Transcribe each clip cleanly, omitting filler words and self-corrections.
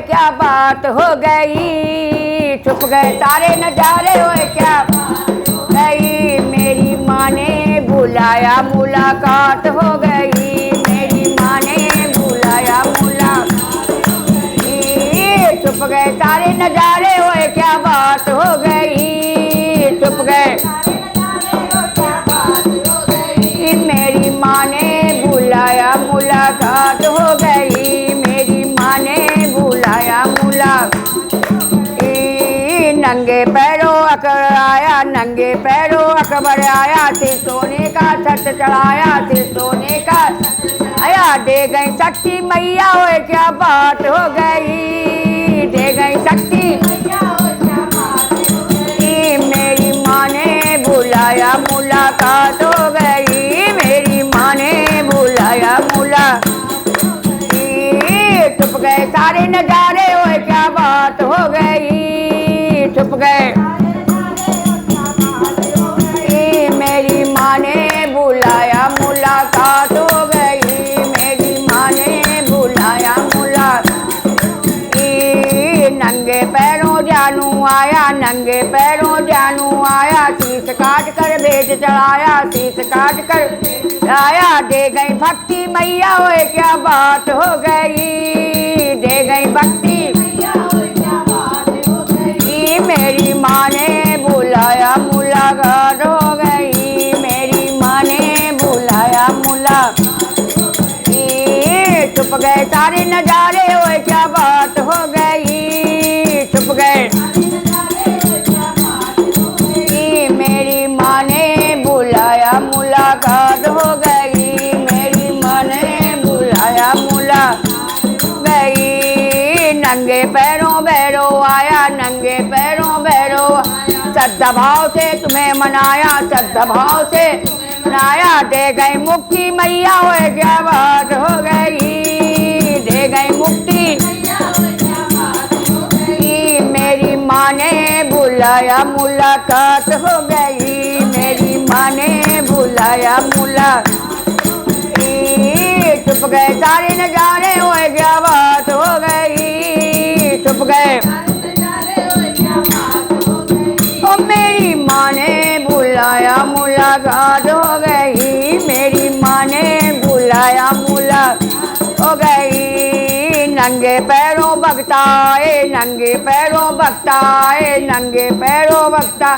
क्या बात हो गई, छुप गए सारे नजारे, ओए क्या बात हो गई। मेरी माँ ने बुलाया मुलाकात हो गई, मेरी माँ ने बुलाया मुलाकात हो गई। छुप गए सारे नजारे, ओए क्या बात हो गई, छुप गए मेरी माँ ने बुलाया मुलाकात हो गई, मेरी माँ ने बुलाया मुलाकात। नंगे पैरों अकबर आया, नंगे पैरों अकबर आया, सिर सोने का छत चढ़ाया, सिर सोने का आया। दे गई शक्ति मैया, ओए क्या बात हो गई, दे गई शक्ति मेरी माँ ने बुलाया मुलाकात हो गई, मेरी माँ ने बुलाया मुलाकात। छुप गए सारे नजारे, ओए क्या बात हो गई, छुप गए मेरी माँ ने बुलाया मुलाकात हो गई, मेरी माँ ने बुलाया मुलाकात। नंगे पैरों जानू आया, नंगे पैरों जानू आया, शीश काट कर भेज चढ़ाया, शीश काट कर आया। दे गई भक्ति मैया, ओए क्या बात हो गई, दे गई भक्ति मेरी माँ ने बुलाया मुलाकात हो गई, मेरी माँ ने बुलाया मुलाकात। छुप गए सारे नजारे, ओए क्या बात हो गई, छुप गए मेरी माँ ने बुलाया मुलाकात हो गई, मेरी माँ ने बुलाया मुलाकात गई। नंगे पैरों भैरो आया, नंगे पैरों भैरो, श्रद्धा भाव से तुम्हें मनाया, श्रद्धा भाव से मनाया। दे गई मुक्ति मैया, ओए क्या बात हो गई, दे गई मुक्ति मेरी माँ ने बुलाया मुलाकात हो गई, मेरी माँ ने बुलाया मुलाकात। छुप गए सारे नजारे, ओए क्या बात हो गई, छुप गए ओ मेरी माँ ने बुलाया मुलाकात हो गई, मेरी माँ ने बुलाया मुलाकात हो गई। नंगे पैरों भगता आए, नंगे पैरों भगता आए, नंगे पैरों भगता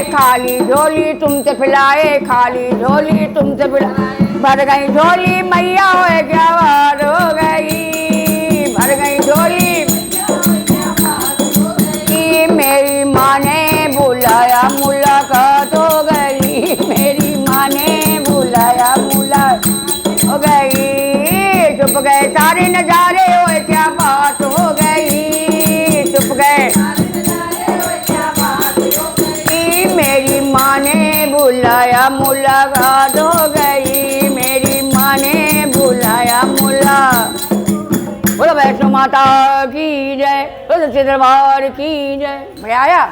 खाली झोली तुमसे पिलाए, खाली झोली तुमसे पिलाए। भर गई झोली मैया, ओए क्या बात हो गई, भर गई झोली मेरी माँ ने बुलाया मुलाकात हो गई, मेरी माँ ने बुलाया मुलाकात हो गई। छुप गए सारे नजारे, ओए क्या बात हो गई, छुप गए मेरी माँ ने बुलाया मुलाकात हो गई, मेरी माँ ने बुलाया मुलाकात। बोलो वैष्णो माता की जय, बोलो सच्चे दरबार की जय। मजा आया।